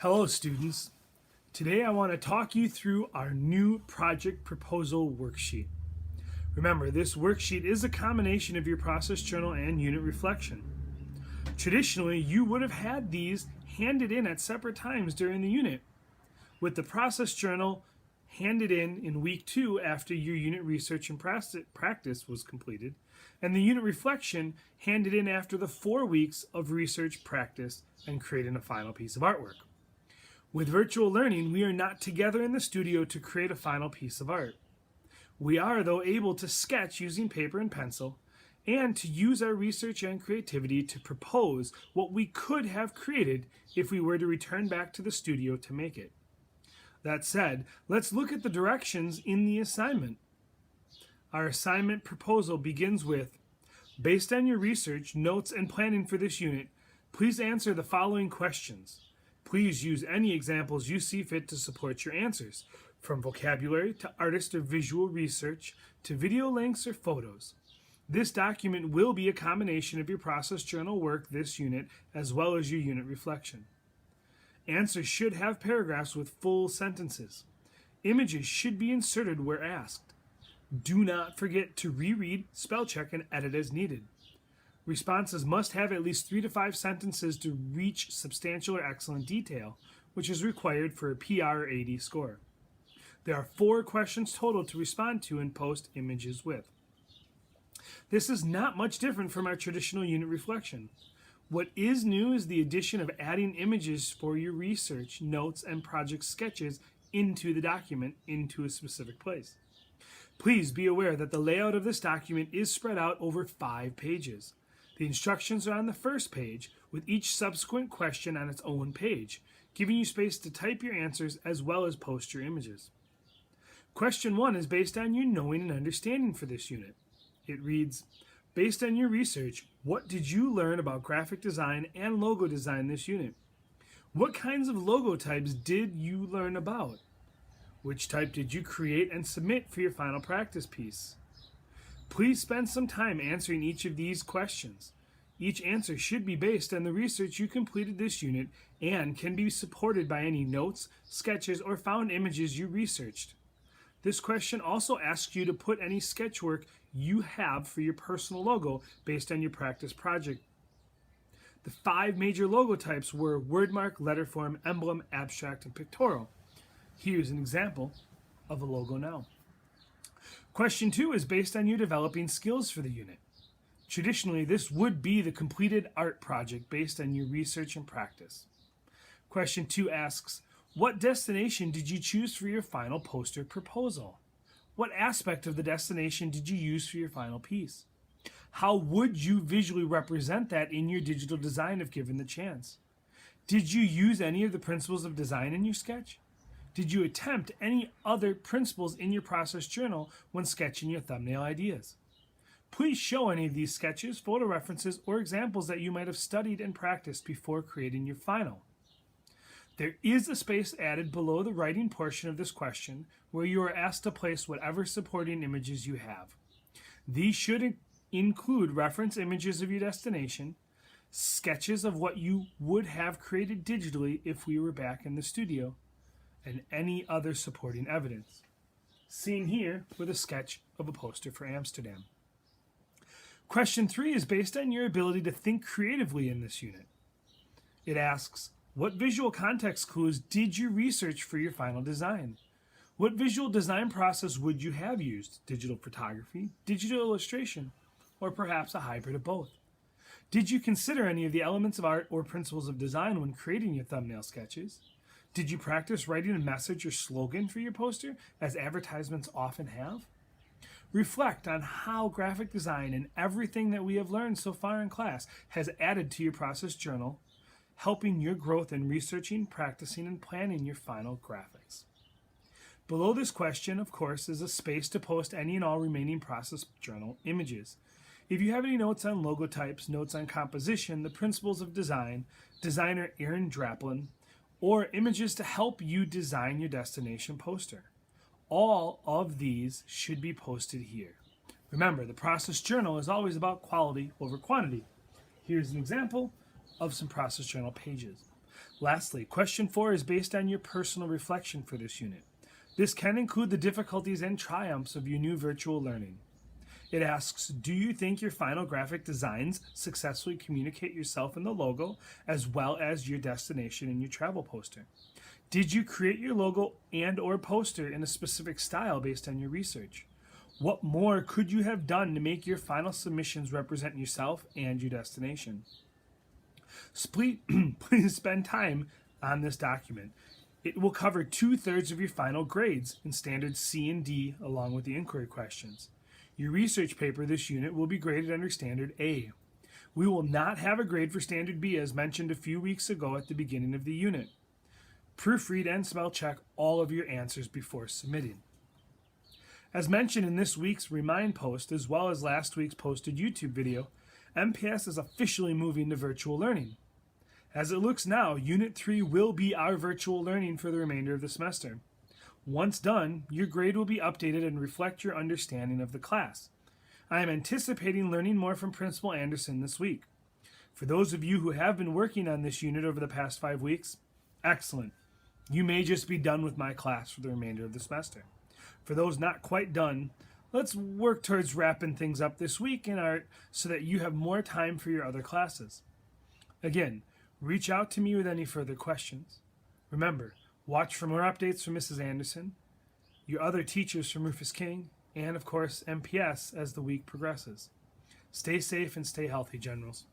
Hello students. Today I want to talk you through our new project proposal worksheet. Remember, this worksheet is a combination of your process journal and unit reflection. Traditionally, you would have had these handed in at separate times during the unit, with the process journal handed in week 2 after your unit research and practice was completed, and the unit reflection handed in after the 4 weeks of research, practice, and creating a final piece of artwork. With virtual learning, we are not together in the studio to create a final piece of art. We are, though, able to sketch using paper and pencil and to use our research and creativity to propose what we could have created if we were to return back to the studio to make it. That said, let's look at the directions in the assignment. Our assignment proposal begins with, based on your research, notes, and planning for this unit, please answer the following questions. Please use any examples you see fit to support your answers, from vocabulary to artist or visual research to video links or photos. This document will be a combination of your process journal work this unit as well as your unit reflection. Answers should have paragraphs with full sentences. Images should be inserted where asked. Do not forget to reread, spell check, and edit as needed. Responses must have at least 3 to 5 sentences to reach substantial or excellent detail, which is required for a PR or AD score. There are 4 questions total to respond to and post images with. This is not much different from our traditional unit reflection. What is new is the addition of adding images for your research, notes, and project sketches into the document into a specific place. Please be aware that the layout of this document is spread out over 5 pages. The instructions are on the first page, with each subsequent question on its own page, giving you space to type your answers as well as post your images. Question 1 is based on your knowing and understanding for this unit. It reads, based on your research, what did you learn about graphic design and logo design this unit? What kinds of logo types did you learn about? Which type did you create and submit for your final practice piece? Please spend some time answering each of these questions. Each answer should be based on the research you completed this unit and can be supported by any notes, sketches, or found images you researched. This question also asks you to put any sketch work you have for your personal logo based on your practice project. The 5 major logo types were wordmark, letterform, emblem, abstract, and pictorial. Here's an example of a logo now. Question 2 is based on your developing skills for the unit. Traditionally, this would be the completed art project based on your research and practice. Question 2 asks, what destination did you choose for your final poster proposal? What aspect of the destination did you use for your final piece? How would you visually represent that in your digital design if given the chance? Did you use any of the principles of design in your sketch? Did you attempt any other principles in your process journal when sketching your thumbnail ideas? Please show any of these sketches, photo references, or examples that you might have studied and practiced before creating your final. There is a space added below the writing portion of this question where you are asked to place whatever supporting images you have. These should include reference images of your destination, sketches of what you would have created digitally if we were back in the studio, and any other supporting evidence. Seen here with a sketch of a poster for Amsterdam. Question 3 is based on your ability to think creatively in this unit. It asks, what visual context clues did you research for your final design? What visual design process would you have used? Digital photography, digital illustration, or perhaps a hybrid of both? Did you consider any of the elements of art or principles of design when creating your thumbnail sketches? Did you practice writing a message or slogan for your poster, as advertisements often have? Reflect on how graphic design and everything that we have learned so far in class has added to your process journal, helping your growth in researching, practicing, and planning your final graphics. Below this question, of course, is a space to post any and all remaining process journal images. If you have any notes on logo types, notes on composition, the principles of design, designer Aaron Draplin, or images to help you design your destination poster. All of these should be posted here. Remember, the process journal is always about quality over quantity. Here's an example of some process journal pages. Lastly, question 4 is based on your personal reflection for this unit. This can include the difficulties and triumphs of your new virtual learning. It asks, do you think your final graphic designs successfully communicate yourself in the logo as well as your destination in your travel poster? Did you create your logo and or poster in a specific style based on your research? What more could you have done to make your final submissions represent yourself and your destination? Please spend time on this document. It will cover 2/3 of your final grades in standards C and D along with the inquiry questions. Your research paper this unit will be graded under standard A. We will not have a grade for standard B as mentioned a few weeks ago at the beginning of the unit. Proofread and spell check all of your answers before submitting. As mentioned in this week's Remind post as well as last week's posted YouTube video, MPS is officially moving to virtual learning. As it looks now, Unit 3 will be our virtual learning for the remainder of the semester. Once done, your grade will be updated and reflect your understanding of the class. I am anticipating learning more from Principal Anderson this week. For those of you who have been working on this unit over the past 5 weeks, excellent. You may just be done with my class for the remainder of the semester. For those not quite done, let's work towards wrapping things up this week in art so that you have more time for your other classes. Again, reach out to me with any further questions. Remember, watch for more updates from Mrs. Anderson, your other teachers from Rufus King, and of course MPS as the week progresses. Stay safe and stay healthy, Generals.